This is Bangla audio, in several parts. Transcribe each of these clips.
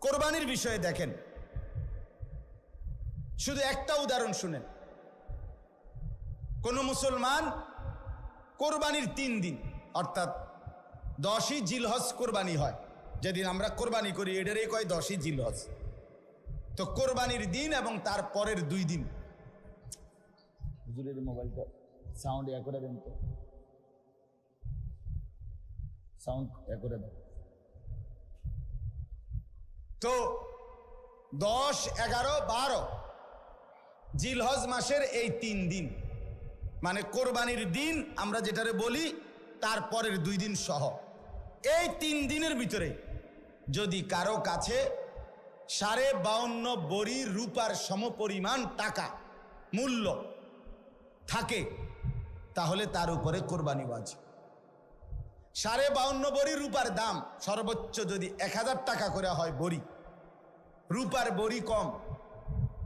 কোরবানির বিষয়ে দেখেন, শুধু একটা উদাহরণ শুনেন। কোন মুসলমান কোরবানির 3 দিন অর্থাৎ 10ই জিলহজ কোরবানি হয়, যেদিন আমরা কোরবানি করি এটারই কয় 10ই জিলহজ। তো কোরবানির দিন এবং তার পরের 2 দিন, হুজুরের মোবাইলটা সাউন্ড করে দেন তো, সাউন্ড করে দেন তো। 10, 11, 12 জিলহজ মাসের এই 3 দিন মানে কোরবানির দিন আমরা যেটারে বলি, তারপরের 2 দিন সহ এই 3 দিনের ভিতরে যদি কারো কাছে 52.5 বড়ি রূপার সমপরিমাণ টাকা মূল্য থাকে, তাহলে তার উপরে কোরবানি ওয়াজিব। 52.5 বড়ি রূপার দাম সর্বোচ্চ যদি 1000 টাকা করে হয় বড়ি, রূপার বড়ি কম,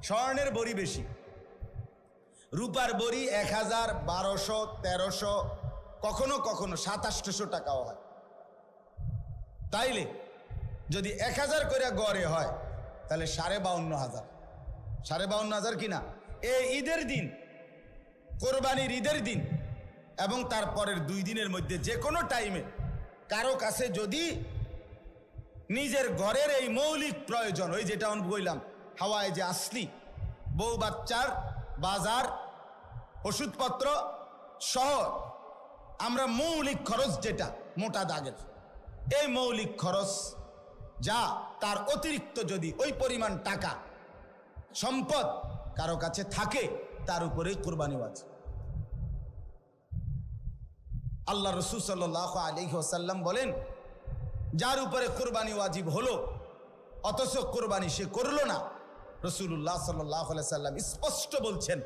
স্বর্ণের বড়ি বেশি। রূপার বড়ি 1000, 1200, 1300, কখনো কখনো 2700 টাকাও হয়। তাইলে যদি 1000 করে গড়ে হয় তাহলে 52,500, 52,500 কিনা এই ঈদের দিন, কোরবানির ঈদের দিন এবং তারপরের 2 দিনের মধ্যে যে কোনো টাইমে কারো কাছে যদি নিজের ঘরের এই মৌলিক প্রয়োজন, ওই যেটা আমি বললাম হাওয়ায় যে আসলি, বউ বাচ্চার বাজার, ওষুধপত্র সহ আমরা মৌলিক খরচ যেটা মোটা দাগের, এই মৌলিক খরচ যা তার অতিরিক্ত যদি ওই পরিমাণ টাকা সম্পদ কারো কাছে থাকে, তার উপরে কোরবানি ওয়াজিব। আল্লাহ রাসূল সাল্লাল্লাহু আলাইহি ওয়াসাল্লাম বলেন, যার উপরে কোরবানি ওয়াজিব হলো অথচ কোরবানি সে করলো না, রাসূলুল্লাহ সাল্লাল্লাহু আলাইহি ওয়াসাল্লাম স্পষ্ট বলছেন,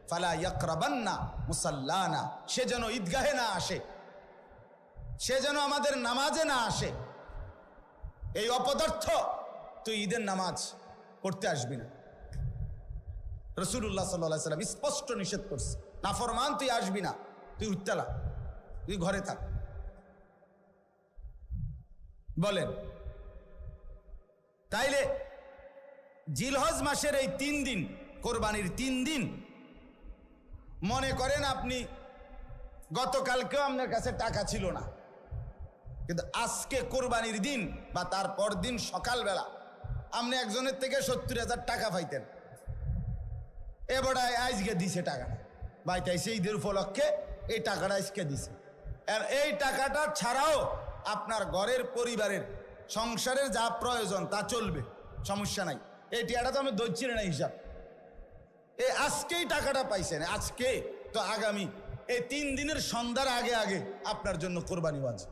ফালা ইয়াকরাবান্না মুসাল্লানা, সে যেন ঈদগাহে না আসে, সে যেন আমাদের নামাজে না আসে। এই অপদার্থ তুই ঈদের নামাজ পড়তে আসবি না। রাসূলুল্লাহ সাল্লাল্লাহু আলাইহি ওয়াসাল্লাম স্পষ্ট নিষেধ করছে, নাফরমান তুই আসবি না, তুই উত্তালা, তুই ঘরে থাক। বলেন, তাইলে জিলহজ মাসের এই 3 দিন, কোরবানির 3 দিন, মনে করেন আপনি গতকালকেও আপনার কাছে টাকা ছিল না, কিন্তু আজকে কোরবানির দিন বা তারপর দিন সকালবেলা আপনি একজনের থেকে 70,000 টাকা পাইতেন, এবার আজকে দিছে টাকাটা, বাইতাইছে ঈদের উপলক্ষে এই টাকাটা আজকে দিছে। আর এই টাকাটা ছাড়াও আপনার ঘরের পরিবারের সংসারের যা প্রয়োজন তা চলবে, সমস্যা নাই। এই টাকাটা তো আমি ধরছি না হিসাব, এই আজকেই টাকাটা পাইছেন, আজকে তো আগামী এই 3 দিনের সন্ধ্যার আগে আগে আপনার জন্য কোরবানি ওয়াজিব।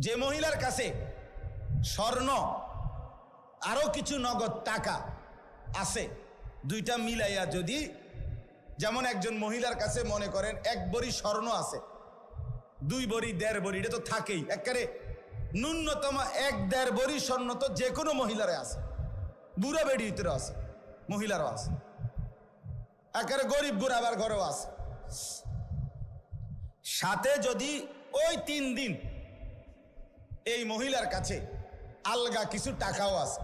যে মহিলার কাছে স্বর্ণ আরো কিছু নগদ টাকা আছে, 2টা মিলাইয়া যদি, যেমন একজন মহিলার কাছে মনে করেন 1 বড়ি স্বর্ণ আছে, 2 বড়ি, 1.5 বড়ি, এটা তো থাকেই, একেবারে ন্যূনতম 1-1.5 বড়ি স্বর্ণ তো যে কোনো মহিলারে আছে, বুড়া বেড়ি ভিতরে আছে, মহিলারও আছে, একেবারে গরিব বুড়াবার ঘরেও আছে। সাথে যদি ওই 3 দিন এই মহিলার কাছে আলগা কিছু টাকাও আছে,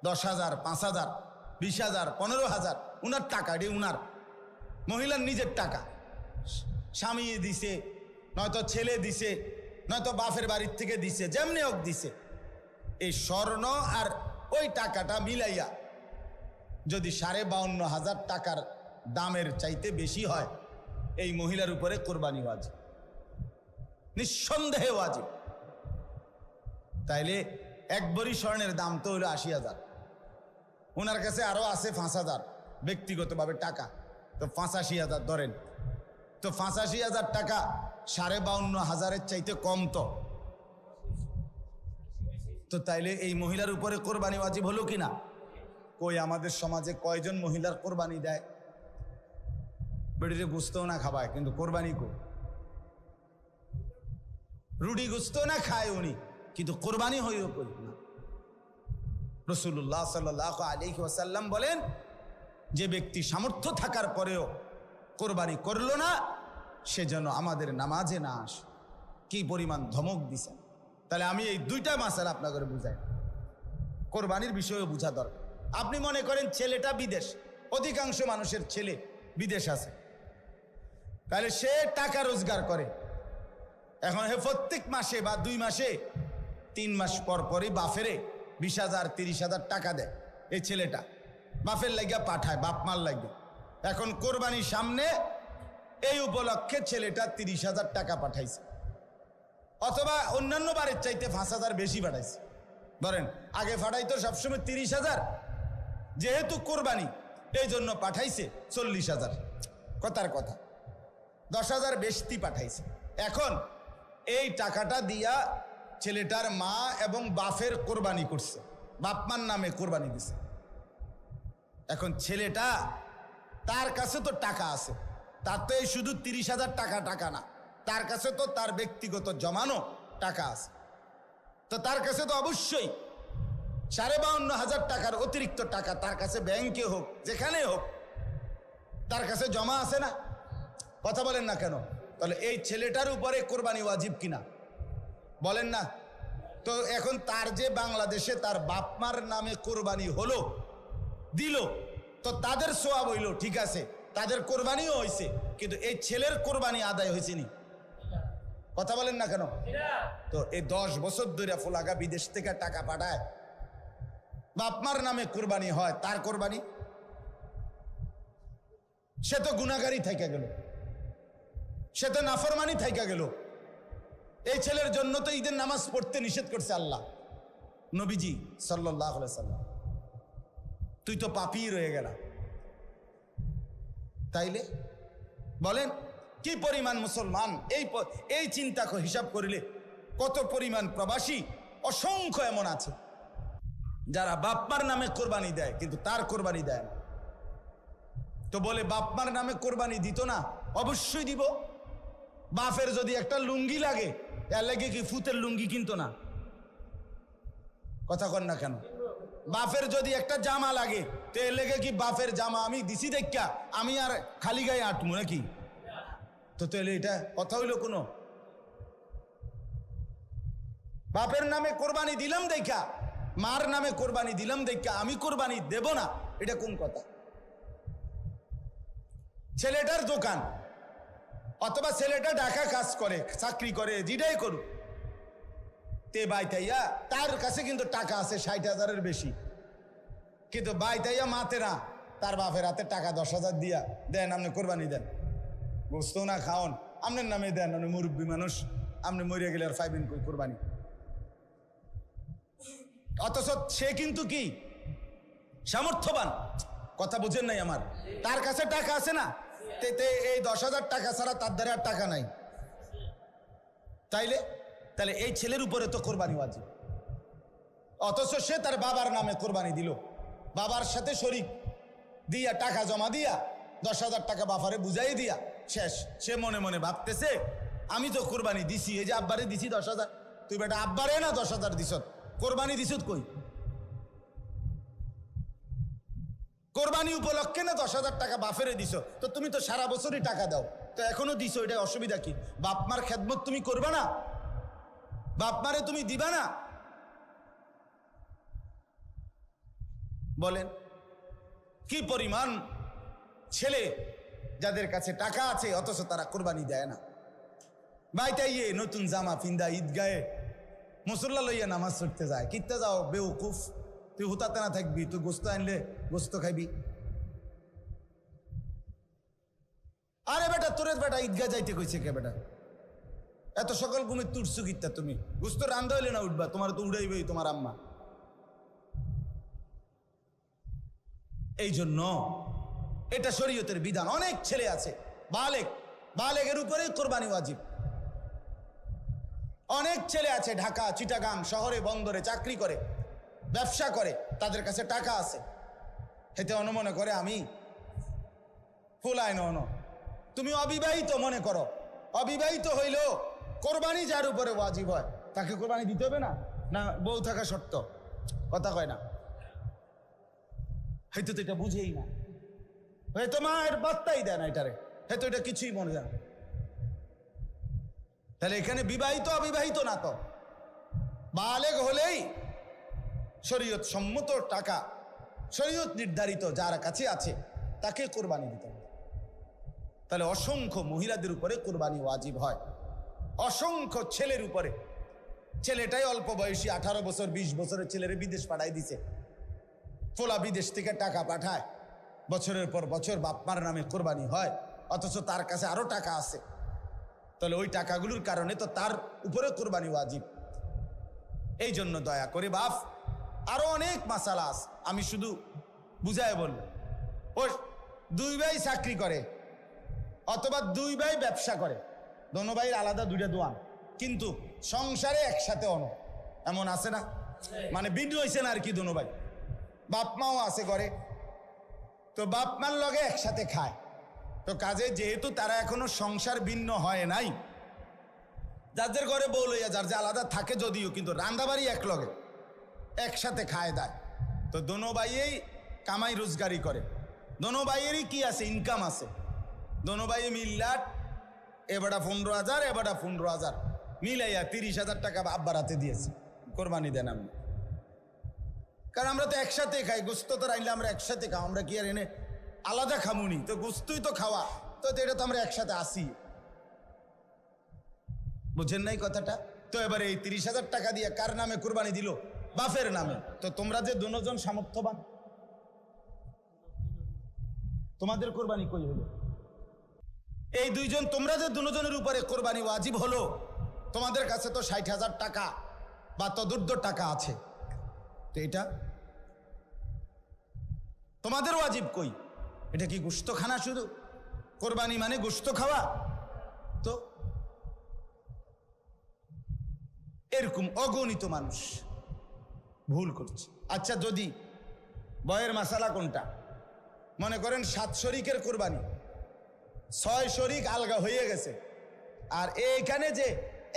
10,000, 5,000, 20,000, 15,000, উনার টাকা, এটি উনার মহিলার নিজের টাকা, স্বামী দিছে, নয়তো ছেলে দিছে, নয়তো বাপের বাড়ির থেকে দিছে, যেমনি হোক দিছে, এই স্বর্ণ আর ওই টাকাটা মিলাইয়া যদি 52,500 টাকার দামের চাইতে বেশি হয়, এই মহিলার উপরে কোরবানি ওয়াজিব, নিঃসন্দেহে ওয়াজিব। তাইলে 1 বড়ি স্বর্ণের দাম তো হলো 80,000, ওনার কাছে আরো আছে 5,000 ব্যক্তিগতভাবে টাকা, তো 85,000 ধরেন, তো 85,000 টাকা 52,500-এর চাইতে কম তো তাইলে এই মহিলার উপরে কোরবানি ওয়াজিব হলো কিনা? কই আমাদের সমাজে কয়জন মহিলার কোরবানি দেয়? বেড়িতে গুস্তও না খাবায়, কিন্তু কোরবানি কো, রুটি গুস্ত না খায় উনি, কিন্তু কোরবানি হইও কই না। রাসূলুল্লাহ সাল্লাল্লাহু আলাইহি ওয়াসাল্লাম বলেন, যে ব্যক্তি সামর্থ্য থাকার পরেও কোরবানি করলো না, সে যেন আমাদের নামাজে না আসে। কি পরিমাণ ধমক দিছেন! তাহলে আমি এই দুইটা মাসালা আপনাদের বুঝাই, কোরবানির বিষয়ে বোঝা দরকার। আপনি মনে করেন ছেলেটা বিদেশ, অধিকাংশ মানুষের ছেলে বিদেশ আছে, তাহলে সে টাকা রোজগার করে। এখন হে প্রত্যেক মাসে বা 2 মাসে 3 মাস পর পরই বাফেরে 20,000 30,000 টাকা দেয়। এই ছেলেটা বাপের লাগিয়া পাঠায়, বাপ মার লাগে। এখন কোরবানির সামনে এই উপলক্ষে ছেলেটা 30,000 টাকা পাঠাইছে, অথবা অন্যান্য বারের চাইতে 5,000 বেশি পাঠাইছে। ধরেন আগে পাঠাইতো সবসময় 30,000, যেহেতু কোরবানি এই জন্য পাঠাইছে 40,000। কথার কথা 10,000 বেশি পাঠাইছে। এখন এই টাকাটা দিয়া ছেলেটার মা এবং বাপের কোরবানি করছে, বাপ মার নামে কোরবানি দিছে। এখন ছেলেটা, তার কাছে তো টাকা আছে, তার তো এই শুধু 30,000 টাকা না, তার কাছে তো তার ব্যক্তিগত জমানো টাকা আছে। তো তার কাছে তো অবশ্যই 52,500 টাকার অতিরিক্ত টাকা তার কাছে ব্যাংকে হোক যেখানে হোক তার কাছে জমা আছে না? কথা বলেন না কেন? তাহলে এই ছেলেটার উপরে কোরবানি ওয়াজিব কিনা বলেন না? তো এখন তার যে বাংলাদেশে তার বাপ মার নামে কোরবানি হলো, দিল, তো তাদের সোয়াব হইল, ঠিক আছে, তাদের কোরবানিও হয়েছে, কিন্তু এই ছেলের কোরবানি আদায় হয়েছে নি? কথা বলেন না কেন? তো এই 10 বছর ধরে ফুলাগা বিদেশ থেকে টাকা পাঠায়, বাপ মার নামে কোরবানি হয়, তার কোরবানি? সে তো গুনাহগারী থাইকা গেল, সে তো নাফরমানি থাইকা গেল। এই ছেলের জন্য তো ঈদের নামাজ পড়তে নিষেধ করছে আল্লাহ, নবীজি সাল্লাল্লাহু আলাইহি সাল্লাম। তুই তো পাপী রয়ে গেল। তাইলে বলেন কি পরিমাণ মুসলমান, এই চিন্তা হিসাব করিলে কত পরিমাণ প্রবাসী অসংখ্য এমন আছে যারা বাপমার নামে কোরবানি দেয় কিন্তু তার কোরবানি দেয় না। তো বলে বাপমার নামে কোরবানি দিত না? অবশ্যই দিব। বাপের যদি একটা লুঙ্গি লাগে, এর লাগে কি ফুতের লুঙ্গি কিনতো না? কথা কন না কেন? বাপের যদি একটা জামা লাগে, তো এর লেগে কি বাপের জামা আমি দিছি দেখা আমি আর খালি গায়ে আটমু নাকি? তো তাহলে এটা কথা হইল কোনো? বাপের নামে কোরবানি দিলাম দেখা, মার নামে কোরবানি দিলাম দেখা আমি কোরবানি দেব না, এটা কোন কথা? ছেলেটার দোকান অথবা ছেলেটা ঢাকা কাজ করে, চাকরি করে, যেটাই করুক, তে বাইতাইয়া তার কাছে কিন্তু টাকা আছে 60,000-এর বেশি, কিন্তু বাইতাইয়া মাতে না, তার বাপের হাতে টাকা 10,000 দিয়া দেন, আপনি কোরবানি দেন, বুঝতো না খাওন আপনার নামে দেন, আপনি মুরব্বী মানুষ, আপনি মরিয়া গেলে আর পাইবেন কই কোরবানি? অথচ সে কিন্তু কি সামর্থ্যবান, কথা বুঝেন নাই আমার? তার কাছে টাকা আছে না, এই 10,000 টাকা ছাড়া তার দ্বারা আর টাকা নাই। তাহলে এই ছেলের উপরে তো কোরবানি ওয়াজিব, অথচ সে তার বাবার নামে কোরবানি দিল, বাবার সাথে শরীক দিয়া টাকা জমা দিয়া 10,000 টাকা বাবারে বুঝাই দিয়া শেষ। সে মনে মনে ভাবতেছে আমি তো কোরবানি দিছি, এই যে আব্বারে দিছি 10,000, তুই বেটা আব্বারে না 10,000 দিস, কোরবানি দিস কই? কোরবানি উপলক্ষে না 10,000 টাকা বাফেরে দিছ, তো তুমি তো সারা বছরই টাকা দাও, তো এখনো দিছো, এটা অসুবিধা কি? বাপ মার খেদমত তুমি করবা না? বাপ মারে তুমি দিবা না? বলেন কি পরিমাণ ছেলে যাদের কাছে টাকা আছে অথচ তারা কোরবানি দেয় না। বাইতাইয়ে নতুন জামা পিন্দা ঈদগায়ে মুসল্লা লইয়া নামাজ পড়তে যায়, কিত্তে যাও বেউকুফ, তুই হুতাতে না থাকবি, তুই গোস্ত আনলে গোস্ত খাইবি। আরে বেটা তোরে বেটা ঈদগা যাইতে কইছে কে বেটা? এত সকাল ঘুমে তুটছু কিত্তা তুমি? গোস্ত রান্ধা হইলে না উঠবা, তোমার তো উড়াইবেই তোমার আম্মা। এই জন্য এটা শরীয়তের বিধান। অনেক ছেলে আছে বালেগের উপরে কোরবানি ওয়াজিব। অনেক ছেলে আছে ঢাকা, চিটাগাং শহরে, বন্দরে চাকরি করে, ব্যবসা করে, তাদের কাছে টাকা আছে, হেতে মনে করে আমি ফুলায় ন। তুমি অবিবাহিত মনে করো, অবিবাহিত হইলেও কোরবানি যার উপরে ওয়াজিব হয় তাকে কোরবানি দিতে হবে না? না বউ থাকা শর্ত? কথা কয় না, হয়তো তো এটা বুঝেই না, হয়তো মায়ের বার্তাই দেয় না এটারে, হয়তো এটা কিছুই মনে যায় না। তাহলে এখানে বিবাহিত অবিবাহিত না, তো বালেগ হলেই শরীয়ত সম্মত টাকা, শরীয়ত নির্ধারিত যার কাছে আছে তাকে কোরবানি দিতে হবে। তাহলে অসংখ্য মহিলাদের উপরে কোরবানি ওয়াজিব হয়, অসংখ্য ছেলের উপরে। ছেলেটাই অল্প বয়সী, 18 বছর 20 বছরের ছেলেরে বিদেশ পাঠাই দিছে, ফোলা বিদেশ থেকে টাকা পাঠায়, বছরের পর বছর বাপমার নামে কোরবানি হয়, অথচ তার কাছে আরো টাকা আছে। তাহলে ওই টাকাগুলোর কারণে তো তার উপরে কোরবানি ওয়াজিব। এই জন্য দয়া করে বাপ, আরো অনেক মাসালা আছে, আমি শুধু বুঝায় বললাম। ও 2 ভাই চাকরি করে অথবা 2 ভাই ব্যবসা করে, দোনো ভাইয়ের আলাদা 2টা দোয়ান, কিন্তু সংসারে একসাথে অন, এমন আছে না? মানে ভিন্ন হয়েছে না আর কি, দোনো ভাই বাপ মাও আছে করে, তো বাপ মার লগে একসাথে খায়। তো কাজে যেহেতু তারা এখনো সংসার ভিন্ন হয় নাই, যাদের ঘরে বউ লইয়া যার যে আলাদা থাকে যদিও, কিন্তু রান্দাবাড়ি এক লগে একসাথে খায় দেয়, তো দোনো ভাইয়েই কামাই রোজগারি করে, দোনো ভাইয়েরই কি আছে, ইনকাম আছে। দোনো ভাই মিল্লাট, এবারটা 15,000 এবারটা 15,000 মিলাইয়া 30,000 টাকা আব্বার হাতে দিয়েছে, কোরবানি দেন আপনি। কারণ আমরা তো একসাথে খাই, গোস্ত তো রাইলে আমরা একসাথে খাও, আমরা কি আর এনে আলাদা খামুনি, তো গোস্তই তো খাওয়া, তো এটা তো আমরা একসাথে আসি। বুঝেন নাই কথাটা? তো এবারে এই 30,000 টাকা দিয়ে কার নামে কোরবানি দিল? বাপের নামে। তো তোমরা যে দুজন সামর্থ্যবান, তোমাদের কোরবানি কই হলো? এই 2 জন, তোমরা যে দুজনের উপরে কোরবানি ওয়াজিব হলো, তোমাদের কাছে তো 60,000 টাকা বা তদুর্ধ টাকা আছে, তো এটা তোমাদের ওয়াজিব কই? এটা কি গোশত খানা? শুধু কোরবানি মানে গোশত খাওয়া? তো এরকম অগণিত মানুষ ভুল করছে। আচ্ছা, যদি বয়ের মাসালা কোনটা? মনে করেন 7 শরিকের কোরবানি, 6 শরিক আলগা হয়ে গেছে, আর এইখানে যে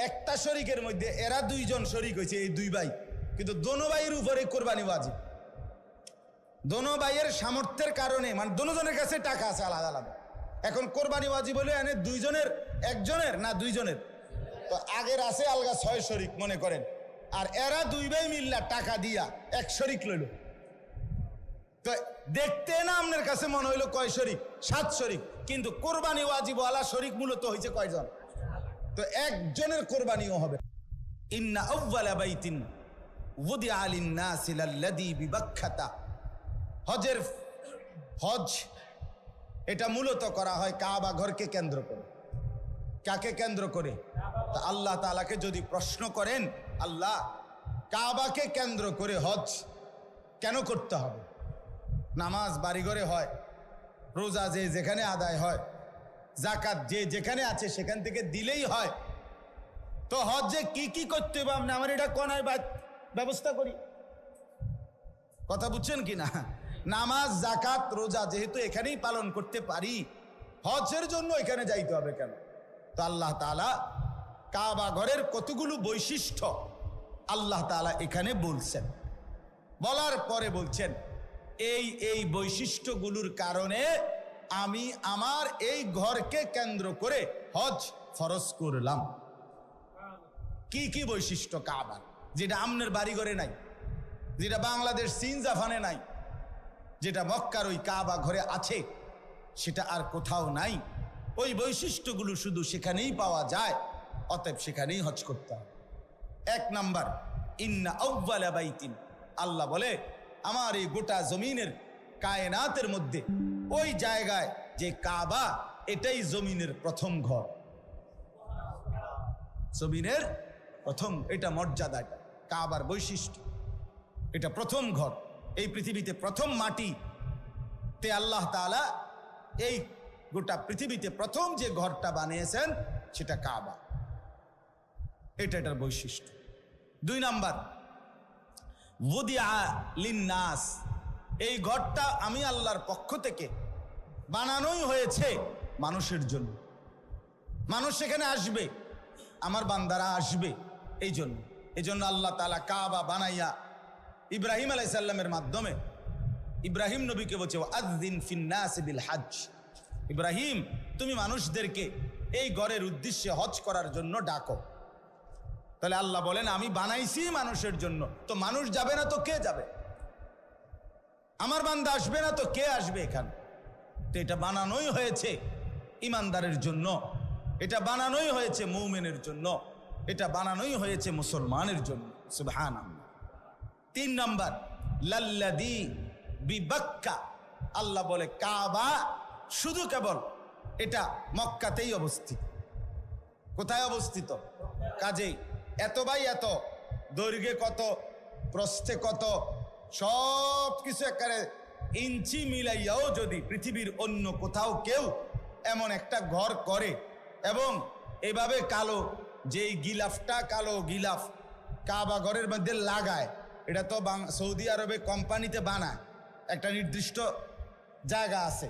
একটা শরিকের মধ্যে এরা 2 জন শরিক হয়েছে, এই 2 ভাই, কিন্তু দোনো ভাইয়ের উপরে কোরবানি ওয়াজিব। দোনো ভাইয়ের সামর্থ্যের কারণে, মানে দোনো জনের কাছে টাকা আছে আলাদা আলাদা, এখন কোরবানি ওয়াজিব হলে এনে 2 জনের, একজনের না 2 জনের, তো আগের আছে আলগা 6 শরিক মনে করেন, আর এরা 2 ভাই মিল্লা টাকা দিয়া 1 শরিক লইল, তো দেখতে না আপনার কাছে মনে হইলো কয় শরিক? 7 শরিক, কিন্তু কোরবানি ওয়াজিব ওয়ালা শরিক মূলত হয়েছে কয়জন? তো একজনের কোরবানিও হবে। ইন্না আউওয়ালা বাইতিন ওয়াদিআ লিন-নাসি লাল্লাযী বিবাক্কাতা, হজ এটা মূলত করা হয় কাবা ঘরকে কেন্দ্র করে। কাকে কেন্দ্র করে? তা আল্লাহ তাআলাকে যদি প্রশ্ন করেন, আল্লাহ কাবাকে কেন্দ্র করে হজ কেন করতে হবে? নামাজ বাড়িঘরে হয়, রোজা যে যেখানে আদায় হয়, জাকাত যে যেখানে আছে সেখান থেকে দিলেই হয়, তো হজে কি কি করতে হবে? আপনি আমার এটা কোনায় ব্যবস্থা করি, কথা বুঝছেন কি না? নামাজ জাকাত রোজা যেহেতু এখানেই পালন করতে পারি, হজের জন্য এখানে যাইতে হবে কেন? তো আল্লাহ তাআলা কাবা ঘরের কতগুলো বৈশিষ্ট্য আল্লাহ তাআলা এখানে বলছেন, বলার পরে বলছেন এই বৈশিষ্ট্যগুলোর কারণে আমি আমার এই ঘরকে কেন্দ্র করে হজ ফরজ করলাম। কি কি বৈশিষ্ট্য কাবার, যেটা আমনের বাড়ি ঘরে নাই, যেটা বাংলাদেশ চীন জাপানে নাই, যেটা মক্কার ওই কাবা ঘরে আছে, সেটা আর কোথাও নাই। ওই বৈশিষ্ট্যগুলো শুধু সেখানেই পাওয়া যায়, অতএব সেখানেই হজ করতে হবে। 1 নাম্বার, ইন্না আউওয়ালা বাইতিন, আল্লাহ বলে আমার এই গোটা জমিনের কায়নাতের মধ্যে ওই জায়গায় যে কাবা, এটাই জমিনের প্রথম ঘর, জমিনের প্রথম, এটা মর্যাদা, এটা কাবার বৈশিষ্ট্য, এটা প্রথম ঘর। এই পৃথিবীতে প্রথম মাটি তে আল্লাহ তাআলা এই গোটা পৃথিবীতে প্রথম যে ঘরটা বানিয়েছেন সেটা কাবা, এটার বৈশিষ্ট্য। 2 নাম্বার, ওয়াদিআ লিন-নাস, এই ঘরটা আমি আল্লাহর পক্ষ থেকে বানানোই হয়েছে মানুষের জন্য। মানুষ সেখানে আসবে, আমার বান্দারা আসবে, এই জন্য আল্লাহ তাআলা কাবা বানাইয়া ইব্রাহিম আলাইহিস সালামের মাধ্যমে ইব্রাহিম নবীকে বলছে ওয়াযিন ফিন-নাস বিল হজ, ইব্রাহিম তুমি মানুষদেরকে এই ঘরের উদ্দেশ্যে হজ করার জন্য ডাকো। তাহলে আল্লাহ বলেন আমি বানাইছি মানুষের জন্য, তো মানুষ যাবে না তো কে যাবে? আমার বান্দা আসবে না তো কে আসবে এখানে? তো এটা বানানোই হয়েছে ইমানদারের জন্য, এটা বানানোই হয়েছে মুমিনের জন্য, এটা বানানোই হয়েছে মুসলমানের জন্য। সুবহানাল্লাহ। 3 নাম্বার, লাল্লাযী বিবাক্কা। আল্লাহ বলে কাবা শুধু কেবল এটা মক্কাতেই অবস্থিত। কোথায় অবস্থিত? কাজেই এত বাই এত, দৈর্ঘ্যে কত, প্রস্থে কত, সব কিছু একেবারে ইঞ্চি মিলাইয়াও যদি পৃথিবীর অন্য কোথাও কেউ এমন একটা ঘর করে এবং এভাবে কালো যেই গিলাফটা, কালো গিলাফ কাবা ঘরের মধ্যে লাগায়, এটা তো সৌদি আরবে কোম্পানিতে বানায়, একটা নির্দিষ্ট জায়গা আছে,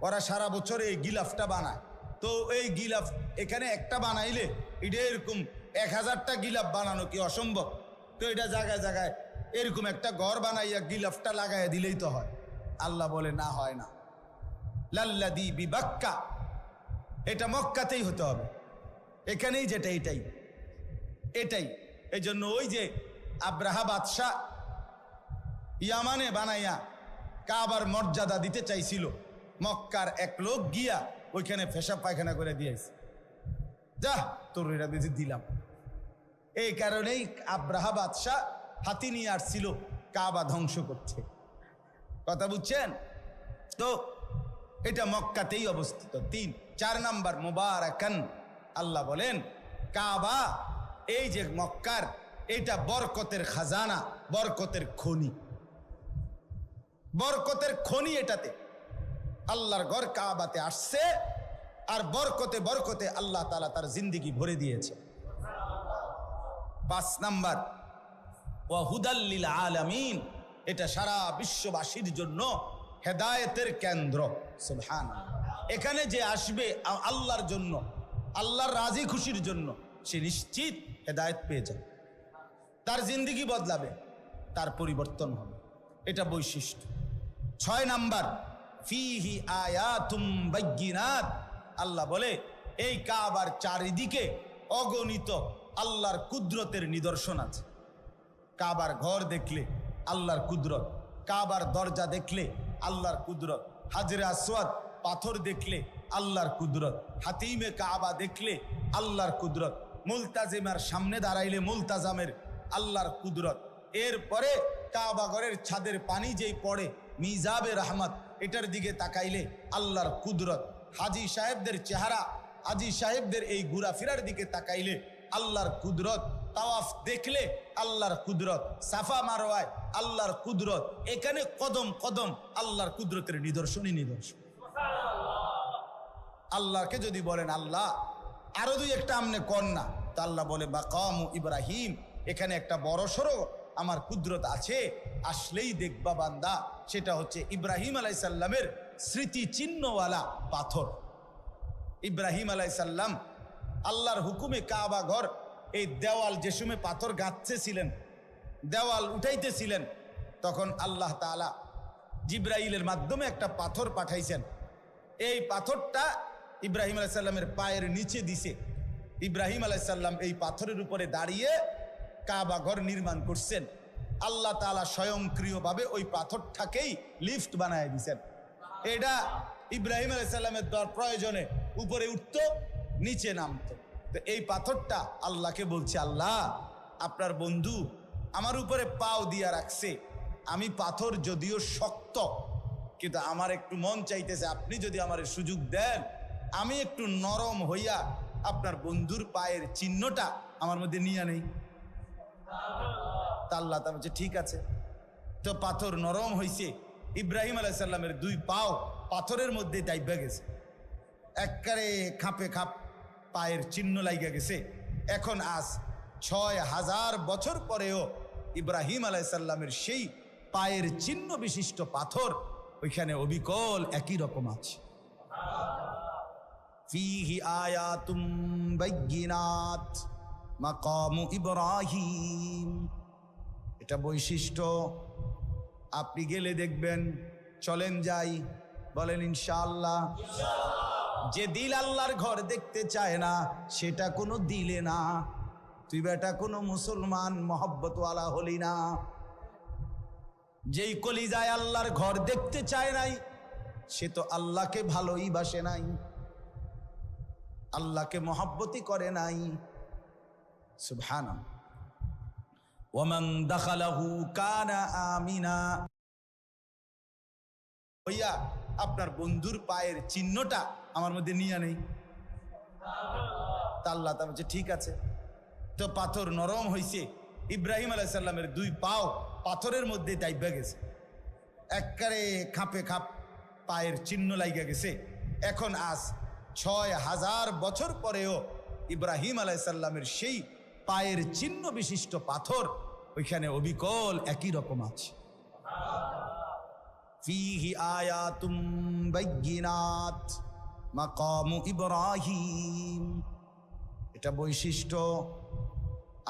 ওরা সারা বছর এই গিলাফটা বানায়। তো এই গিলাফ এখানে একটা বানাইলে এটা এরকম 1000টা গিলাফ বানানো কি অসম্ভব? তো এটা জায়গায় জায়গায় এরকম একটা ঘর বানাইয়া গিলাফটা লাগাইয়া দিলেই তো হয়। আল্লাহ বলে না, হয় না। লাল্লাযী বিবাক্কা, এটা মক্কাতেই হতে হবে, এখানেই যেটা এটাই এটাই। এই জন্য ওই যে আব্রাহা বাদশাহ ইয়ামানে বানাইয়া কাবার মর্যাদা দিতে চাইছিল, মক্কার এক লোক গিয়া ওইখানে পেশাব পায়খানা করে দিয়েছে, যা তোর এটা বেশি দিলাম। এই কারণেই আব্রাহা বাদশাহ হাতি নিয়ে আসছিল কাবা ধ্বংস করছে। কথা বুঝছেন তো? এটা মক্কাতেই অবস্থিত। 4 নাম্বার, মুবারাকান। আল্লাহ বলেন কাবা এই যে মক্কার, এটা বরকতের খাজানা, বরকতের খনি, বরকতের খনি। এটাতে আল্লাহর ঘর কাবাতে আসছে, আর বরকতে বরকতে আল্লাহ তাআলা তার জিন্দেগি ভরে দিয়েছে। 5 নাম্বার, ওয়া হুদাল লিল আলামিন। এটা সারা বিশ্ববাসীর জন্য হেদায়েতের কেন্দ্র। সুবহানাল্লাহ। এখানে যে আসবে আল্লাহর জন্য, আল্লাহর রাজি খুশির জন্য, সে নিশ্চিত হেদায়েত পেয়ে যাবে, তার জিন্দেগি বদলাবে, তার পরিবর্তন হবে। এটা বৈশিষ্ট্য। 6 নাম্বার, ফিহি আয়াতুম বাইয়িনাত। আল্লাহ বলে এই কাবার চারিদিকে অগণিত আল্লাহর কুদরতের নিদর্শন আছে। কাবার ঘর দেখলে আল্লাহর কুদরত, কাবার দরজা দেখলে আল্লাহর কুদরত, হাজরে আসওয়াদ পাথর দেখলে আল্লাহর কুদরত, হাতিমে কাবা দেখলে আল্লাহর কুদরত, মুলতাজিমের সামনে দাঁড়াইলে মুলতাজামের আল্লাহর কুদরত। এরপরে কাবা ঘরের ছাদের পানি যেই পড়ে মিজাবে রহমত, এটার দিকে তাকাইলে আল্লাহর কুদরত। হাজি সাহেবদের চেহারা, হাজি সাহেবদের এই ঘোরাফেরার দিকে তাকাইলে আল্লাহর কুদরত। তাওয়াফ দেখলে আল্লাহর কুদরত, সাফা মারওয়ায় আল্লাহর কুদরত। এখানে কদম কদম আল্লাহর কুদরতের নিদর্শনই নিদর্শন। আল্লাহকে যদি বলেন আল্লাহ আরো 2-1টা আমনে কন্যা, তা আল্লাহ বলে মাকামু ইব্রাহিম, এখানে একটা বড় সড়ো আমার কুদরত আছে, আসলেই দেখবা বান্দা। সেটা হচ্ছে ইব্রাহিম আলাইহিস সালামের স্মৃতি চিহ্নওয়ালা পাথর। ইব্রাহিম আলাইহিস সালাম আল্লাহর হুকুমে কাবা ঘর এই দেওয়াল যে সময় পাথর গাঁথতেছিলেন, দেওয়াল উঠাইতেছিলেন, তখন আল্লাহ তাআলা জিব্রাইলের মাধ্যমে একটা পাথর পাঠাইছেন। এই পাথরটা ইব্রাহিম আলাইহিস সালামের পায়ের নিচে দিছে। ইব্রাহিম আলাইহিস সালাম এই পাথরের উপরে দাঁড়িয়ে কাবা ঘর নির্মাণ করছেন। আল্লাহ তাআলা স্বয়ংক্রিয়ভাবে ওই পাথরটাকেই লিফট বানায় দিয়েছেন। এটা ইব্রাহিম আলাইহিস সালামের প্রয়োজনে উপরে উঠতো, নিচে নামতো। তো এই পাথরটা আল্লাহকে বলছে, আল্লাহ আপনার বন্ধু আমার উপরে পাও দিয়া রাখছে, আমি পাথর যদিও শক্ত, কিন্তু আমার একটু মন চাইতেছে আপনি যদি আমার সুযোগ দেন, আমি একটু নরম হইয়া আপনার বন্ধুর পায়ের চিহ্নটা আমার মধ্যে নিয়ে নেই। তা আল্লাহ তা বলছে ঠিক আছে। তো পাথর নরম হইছে, ইব্রাহিম আলাইহিস সালামের 2 পাও পাথরের মধ্যে দাইবা গেছে, একবারে খাপে খাপ পায়ের চিহ্ন লাইগা গেছে। এখন আজ 6000 বছর পরেও ইব্রাহিম আলাইহিস সালামের সেই পায়ের চিহ্ন বিশিষ্ট পাথর ওইখানে অবিকল একই রকম আছে। ফিহি আয়াতুম বাইয়িনাত মাকামু ইব্রাহিম। এটা বৈশিষ্ট্য। আপনি গেলে দেখবেন। চলেন যাই, বলেন ইনশাআল্লাহ। যে দিল আল্লাহর ঘর দেখতে চায় না, সেটা কোনো দিলে না। তুই বেটা কোনো মুসলমান মহব্বতওয়ালা হলি না। যেই কলিজায় আল্লাহর ঘর দেখতে চায় নাই, সে তো আল্লাহকে ভালোই বাসে নাই, আল্লাহকে মহব্বতই করে নাই। সুবহানাল্লাহ। ওয়ামান দাখালাহু কানা আমিনা। ভাইয়া, আপনার বন্ধুর পায়ের চিহ্নটা আমার মধ্যে নিয়ে নেই। তা আল্লাহ তা বলছে ঠিক আছে। তো পাথর নরম হয়েছে, ইব্রাহিম আলাইহিস সালামের 2 পাও পাথরের মধ্যে দাইবা গেছে, একবারে খাপে খাপ পায়ের চিহ্ন লাইগা গেছে। এখন আজ 6000 বছর পরেও ইব্রাহিম আলাইহিস সালামের সেই পায়ের চিহ্ন বিশিষ্ট পাথর ওইখানে অবিকল একই রকম আছে। ফিহি আয়াতুম বাইয়িনাত মাকামু ইব্রাহিম। এটা বৈশিষ্ট্য,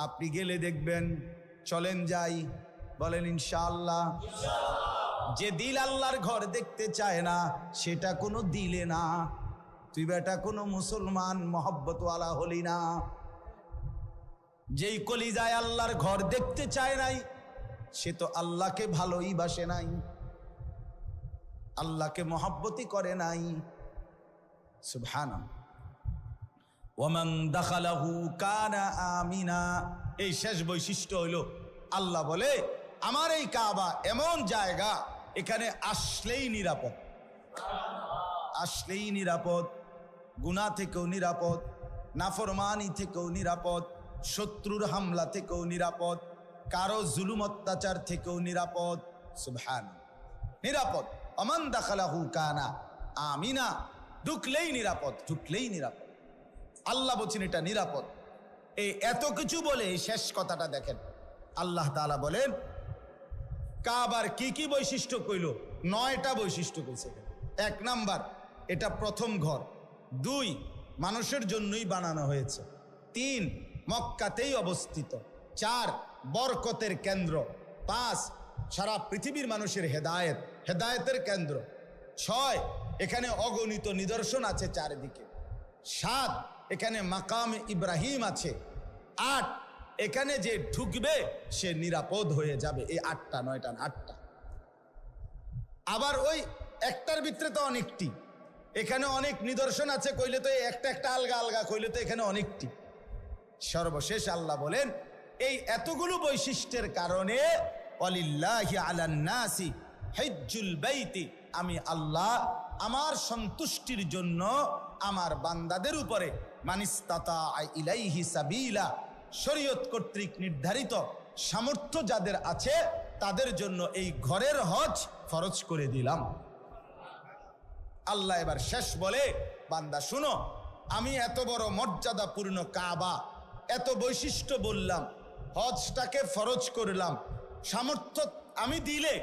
আপনি গেলে দেখবেন। চলেন যাই, বলেন ইনশাআল্লাহ। যে দিল আল্লাহর ঘর দেখতে চায় না, সেটা কোনো দিলে না। তুই বেটা কোনো মুসলমান মহব্বতওয়ালা হলি না। যেই কলিজায় আল্লাহর ঘর দেখতে চায় নাই, সে তো আল্লাহকে ভালোই বাসে নাই, আল্লাহকে মহব্বতই করে নাই। সুবহানাল্লাহ। ওয়ামান দাখালাহু কানা আমিনা। এই শেষ বৈশিষ্ট্য হইল, আল্লাহ বলে আমার এই কাবা এমন জায়গা, এখানে আসলেই নিরাপদ, আসলেই নিরাপদ, গুনাহ থেকেও নিরাপদ, নাফরমানি থেকেও নিরাপদ, শত্রুর হামলা থেকেও নিরাপদ, কারো জুলুম অত্যাচার থেকেও নিরাপদ। সুবহানাল্লাহ, নিরাপদ। ওয়ামান দাখালাহু কানা আমিনা, ঢুকলেই নিরাপদ, ঢুকলেই নিরাপদ। আল্লাহ বলছেন এটা নিরাপদ। এই এত কিছু বলে শেষ কথাটা দেখেন, আল্লাহ তাআলা বলেন কাবার কি কি বৈশিষ্ট্য কইল? 9টা বৈশিষ্ট্য কইছে। 1 নাম্বার, এটা প্রথম ঘর। 2, মানুষের জন্যই বানানো হয়েছে। 3, মক্কাতেই অবস্থিত। 4, বরকতের কেন্দ্র। 5, সারা পৃথিবীর মানুষের হেদায়েতের কেন্দ্র। 6, এখানে অগণিত নিদর্শন আছে চারিদিকে। 7, এখানে মাকাম ইব্রাহিম আছে। 8, এখানে যে ঢুকবে সে নিরাপদ হয়ে যাবে। এই 8টা 9টা 8টা। আবার ওই একটার ভিতরে তো অনেকটি, এখানে অনেক নিদর্শন আছে কইলে তো একটা একটা আলগা আলগা কইলে তো এখানে অনেকটি। সর্বশেষ আল্লাহ বলেন এই এতগুলো বৈশিষ্ট্যের কারণে ওয়ালিল্লাহি আলান নাসি হিজ্জুল বাইতি, আমি আল্লাহ আমার সন্তুষ্টির জন্য আমার বান্দাদের উপরে মানিস্তাতা ইলাইহি সাবিলা, শরীয়ত কর্তৃক নির্ধারিত সামর্থ্য যাদের আছে তাদের জন্য এই ঘরের হজ ফরজ করে দিলাম। আল্লাহ এবার শেষ বলে, বান্দা শুনো, আমি এত বড় মর্যাদাপূর্ণ কাবা, এত বৈশিষ্ট্য বললাম, হজটাকে ফরজ করলাম, সামর্থ্য আমি দিলে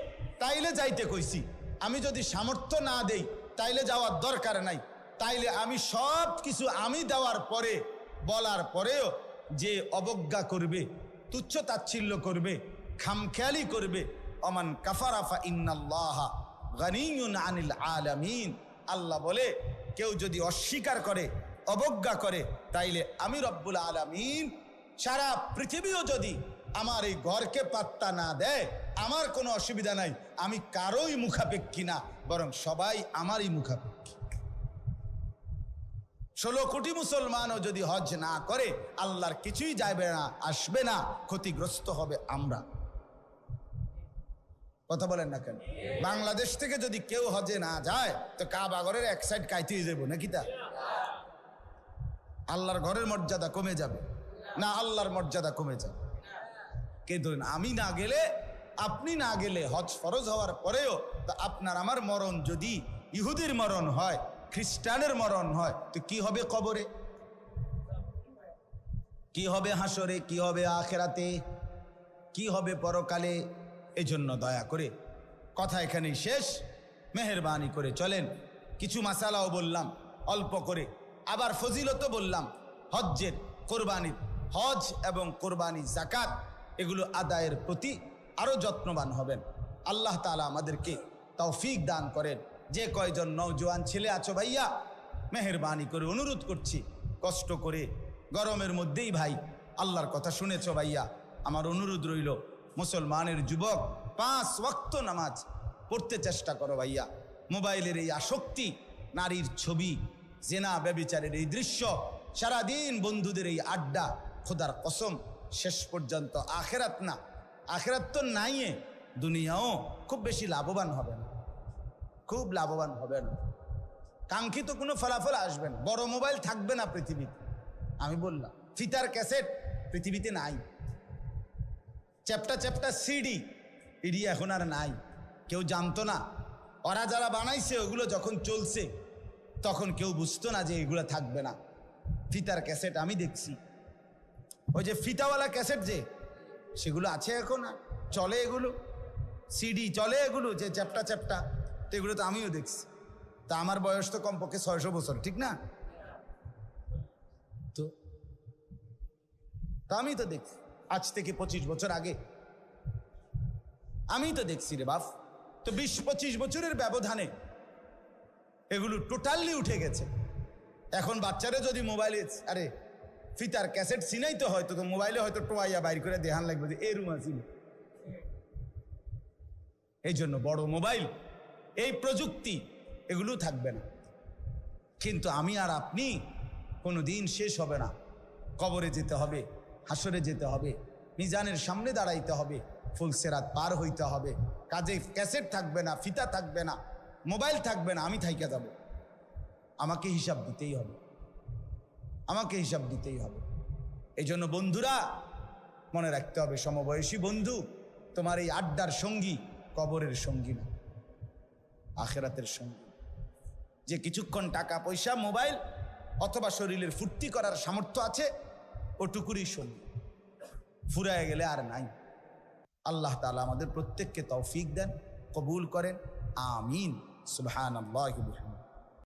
তাইলে যাইতে কইছি, আমি যদি সামর্থ্য না দেই তাইলে যাওয়ার দরকার নাই। তাইলে আমি সব কিছু আমি দেওয়ার পরে বলার পরেও যে অবজ্ঞা করবে, তুচ্ছ তাচ্ছিল্য করবে, খামখেয়ালি করবে, অমান কাফারা ফা ইন্নাল্লাহা গানিয়ুন আনিল আলামিন, আল্লাহ বলে কেউ যদি অস্বীকার করে, অবজ্ঞা করে, তাইলে আমি রব্বুল আলামিন সারা পৃথিবীও যদি আমার এই ঘরকে পাত্তা না দেয়, আমার কোনো অসুবিধা নাই, আমি কারোই মুখাপেক্ষী না, বরং সবাই আমারই মুখাপেক্ষী। 16 কোটি মুসলমানও যদি হজ না করে, আল্লাহর কিছুই যাবে না, আসবে না, ক্ষতিগ্রস্ত হবে আমরা। কথা বলেন না কেন? বাংলাদেশ থেকে যদি কেউ হজে না যায় তো কাবা ঘরের এক সাইড কাইতেই যাবো নাকি? তা আল্লাহর ঘরের মর্যাদা কমে যাবে না? আল্লাহর মর্যাদা কমে যাবে। কে ধরেন আমি না গেলে, আপনি না গেলে, হজ ফরজ হওয়ার পরেও তো আপনার আমার মরণ যদি ইহুদির মরণ হয়, খ্রিস্টানের মরণ হয়, তো কি হবে কবরে, কি হবে হাসরে, কি হবে আখেরাতে, কি হবে পরকালে? এজন্য দয়া করে কথা এখানেই শেষ। মেহেরবানি করে চলেন, কিছু মাসালাও বললাম অল্প করে, আবার ফজিলতও বললাম হজ্জের, কোরবানির। হজ এবং কোরবানি, যাকাত এগুলো আদায়ের প্রতি আরো যত্নবান হবেন। আল্লাহ তাআলা আমাদেরকে তৌফিক দান করেন। যে কয়জন নওজোয়ান ছেলে আছো ভাইয়া, মেহেরবানি করে অনুরোধ করছি, কষ্ট করে গরমের মধ্যেই ভাই আল্লাহর কথা শুনেছ ভাইয়া, আমার অনুরোধ রইল মুসলমানের যুবক 5 ওয়াক্ত নামাজ পড়তে চেষ্টা করো ভাইয়া। মোবাইলের এই আসক্তি, নারীর ছবি, জেনা ব্যভিচারের এই দৃশ্য, সারাদিন বন্ধুদের এই আড্ডা, খোদার কসম শেষ পর্যন্ত আখেরাত না, আখেরাত তো নাই, দুনিয়াও খুব বেশি লাভবান হবে না, খুব লাভবান হবে না, কাঙ্ক্ষিত কোনো ফলাফল আসবে না। বড় মোবাইল থাকবে না পৃথিবীতে, আমি বললাম ফিতার ক্যাসেট পৃথিবীতে নাই, চ্যাপ্টা চ্যাপ্টা সিডি ইডি এখন আর নাই, কেউ জানতো না। ওরা যারা বানাইছে ওগুলো যখন চলছে তখন কেউ বুঝতো না যে এগুলো থাকবে না। ফিতার ক্যাসেট আমি দেখছি, ওই যে ফিতাওয়ালা ক্যাসেট যে সেগুলো আছে এখন, আর চলে এগুলো, সিডি চলে এগুলো যে চ্যাপ্টা চ্যাপ্টা, তো এগুলো তো আমিও দেখছি। তা আমার বয়স তো কমপক্ষে 600 বছর, ঠিক না? তো আমি তো দেখছি আজ থেকে 25 বছর আগে আমি তো দেখছি রে বাপ। তো 20-25 বছরের ব্যবধানে এগুলো টোটালি উঠে গেছে। এখন বাচ্চারা যদি মোবাইলে আরে ফিতার ক্যাসেট চিনাই তো হয়তো, তো মোবাইলে হয়তো টোয়াইয়া বাইর করে দেখান লাগবে যে এরুম আছিল। এই জন্য বড় মোবাইল, এই প্রযুক্তি এগুলো থাকবে না। কিন্তু আমি আর আপনি কোনো দিন শেষ হবে না, কবরে যেতে হবে, হাসরে যেতে হবে, মিজানের সামনে দাঁড়াইতে হবে, ফুলসেরাত পার হইতে হবে। কাজে ক্যাসেট থাকবে না, ফিতা থাকবে না, মোবাইল থাকবে না, আমি থাইকা যাব। আমাকে হিসাব দিতেই হবে, আমাকে হিসাব দিতেই হবে। এই জন্য বন্ধুরা মনে রাখতে হবে, সমবয়সী বন্ধু তোমার এই আড্ডার সঙ্গী কবরের সঙ্গী না, আখেরাতের সঙ্গী। যে কিছুক্ষণ টাকা পয়সা, মোবাইল অথবা শরীরের ফুর্তি করার সামর্থ্য আছে, ওটুকুরই সঙ্গী, ফুরায় গেলে আর নাই। আল্লাহ তাআলা আমাদের প্রত্যেককে তৌফিক দেন, কবুল করেন, আমিন। সুবহানাল্লাহি।